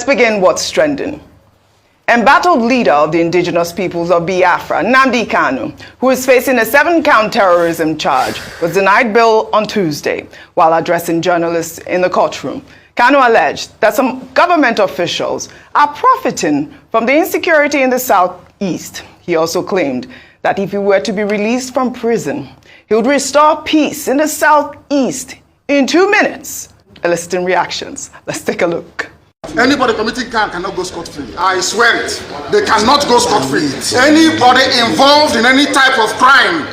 begin what's trending. Embattled leader of the indigenous peoples of Biafra, NNAMDI KANU, who is facing a 7-count terrorism charge, was denied bail on Tuesday while addressing journalists in the courtroom. KANU alleged that some government officials are profiting from the insecurity in the southeast. He also claimed that if he were to be released from prison, he would restore peace in the southeast in 2 minutes. Eliciting reactions. Let's take a look. Anybody committing crime cannot go scot-free. I swear it. They cannot go scot-free. Anybody involved in any type of crime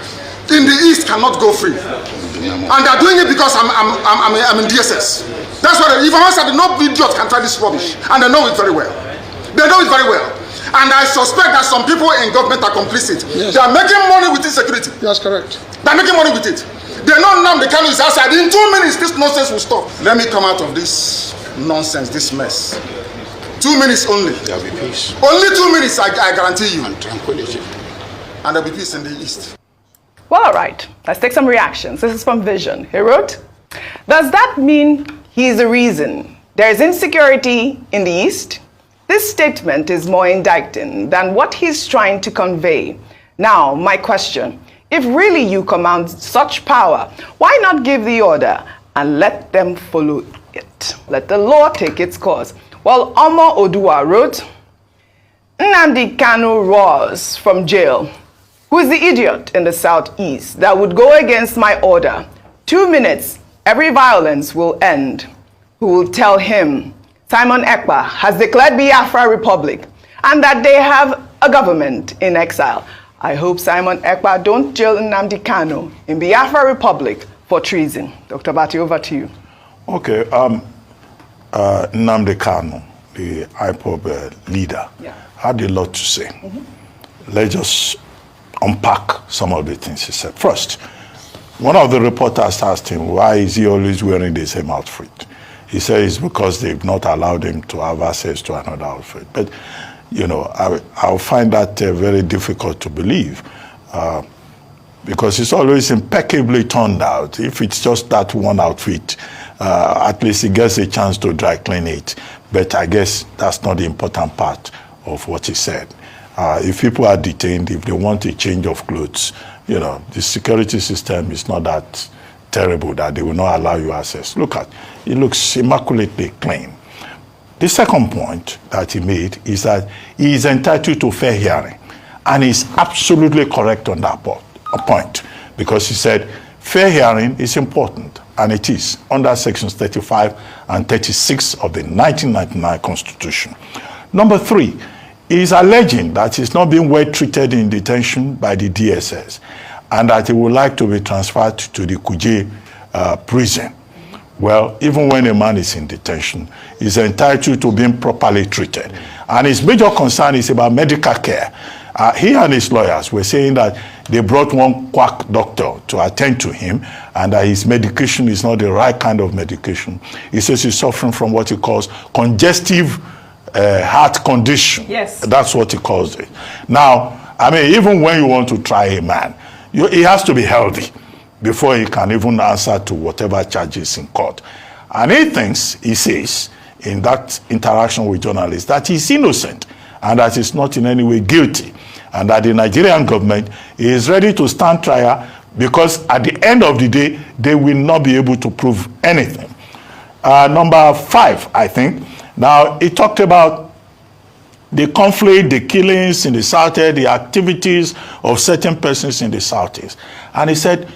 in the East cannot go free. And they're doing it because I'm in DSS. That's why if I said no idiot can try this rubbish, and they know it very well. They know it very well. And I suspect that some people in government are complicit. Yes. They are making money with insecurity. That's correct. They're making money with it. They know now the KANU is outside. In 2 minutes, this nonsense will stop. Let me come out of this nonsense, this mess. 2 minutes only. There will be peace. Only 2 minutes, I guarantee you. And tranquility. And there will be peace in the East. Well, all right. Let's take some reactions. This is from Vision. He wrote, does that mean he is the reason there is insecurity in the East? This statement is more indicting than what he's trying to convey. Now, my question, if really you command such power, why not give the order and let them follow it? Let the law take its course. Well, Omo Odua wrote, NNAMDI KANU roars from jail. Who is the idiot in the southeast that would go against my order? 2 minutes, every violence will end. Who will tell him Simon Ekpa has declared Biafra Republic and that they have a government in exile? I hope Simon Ekpa don't jail NNAMDI KANU in Biafra Republic for treason. Dr. Abati, over to you. Okay, NNAMDI KANU, the IPOB leader, had a lot to say. Let's just unpack some of the things he said. First, one of the reporters asked him, why is he always wearing the same outfit? He said it's because they've not allowed him to have access to another outfit. But, you know, I'll find that very difficult to believe because it's always impeccably turned out. If it's just that one outfit, at least he gets a chance to dry clean it. But I guess that's not the important part of what he said. If people are detained, if they want a change of clothes, you know, the security system is not that terrible that they will not allow you access. Look at, it looks immaculately clean. The second point that he made is that he is entitled to fair hearing. And he's absolutely correct on that point because he said fair hearing is important, and it is under sections 35 and 36 of the 1999 Constitution. Number 3, he is alleging that he's not being well treated in detention by the DSS and that he would like to be transferred to the Kuje prison. Well, even when a man is in detention, he's entitled to being properly treated. And his major concern is about medical care. He and his lawyers were saying that they brought one quack doctor to attend to him and that his medication is not the right kind of medication. He says he's suffering from what he calls congestive heart condition. Yes. That's what he calls it. Now, I mean, even when you want to try a man, he has to be healthy before he can even answer to whatever charges in court. And he thinks, he says, in that interaction with journalists, that he's innocent and that he's not in any way guilty, and that the Nigerian government is ready to stand trial because at the end of the day, they will not be able to prove anything. Number 5, I think. Now, he talked about the conflict, the killings in the Southeast, the activities of certain persons in the Southeast. And he said,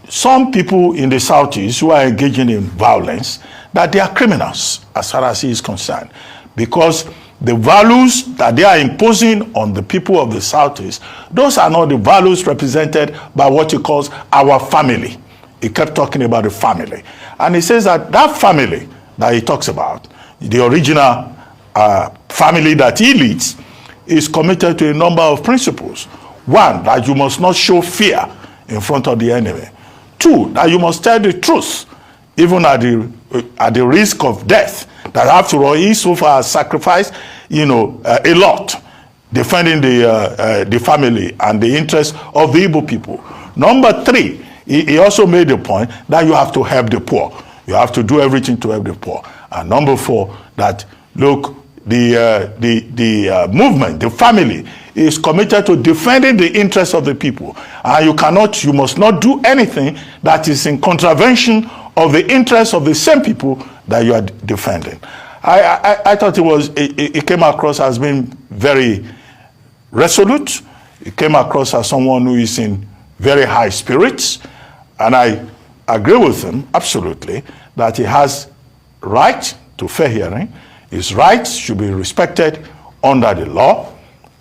some people in the Southeast who are engaging in violence, that they are criminals as far as he is concerned. Because the values that they are imposing on the people of the Southeast, those are not the values represented by what he calls our family. He kept talking about the family. And he says that that family that he talks about, the original family that he leads, is committed to a number of principles. 1, that you must not show fear in front of the enemy. 2, that you must tell the truth, even at the risk of death. That after all, he so far has sacrificed, you know, a lot, defending the family and the interests of the Igbo people. Number 3, he also made the point that you have to help the poor. You have to do everything to help the poor. And number 4, that look, the movement, the family, is committed to defending the interests of the people. And you must not do anything that is in contravention of the interests of the same people that you are defending. I thought it came across as being very resolute. It came across as someone who is in very high spirits. And I agree with him, absolutely, that he has right to fair hearing. His rights should be respected under the law,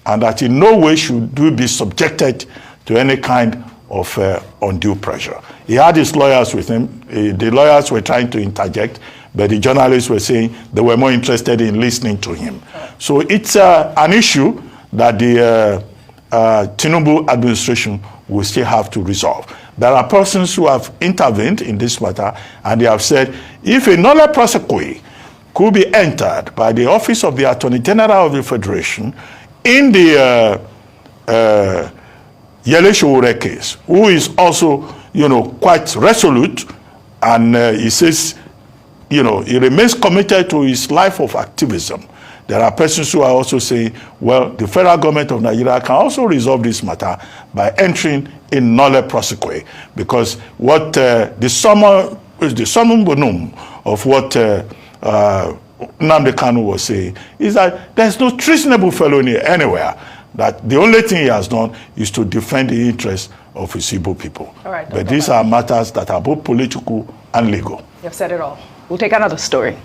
and that in no way should he be subjected to any kind of undue pressure. He had his lawyers with him. The lawyers were trying to interject, but the journalists were saying they were more interested in listening to him. So it's an issue that the Tinubu administration will still have to resolve. There are persons who have intervened in this matter, and they have said, if a nolle prosequi could be entered by the Office of the Attorney General of the Federation in the Yele Sowore case, who is also, quite resolute, and he says, he remains committed to his life of activism. There are persons who are also saying, well, the federal government of Nigeria can also resolve this matter by entering in nolle prosequi, because what the summum bonum of what NNAMDI KANU was saying is that there's no treasonable felony anywhere, that the only thing he has done is to defend the interests of his Igbo people. All right, but these are matters that are both political and legal. You've said it all. We'll take another story.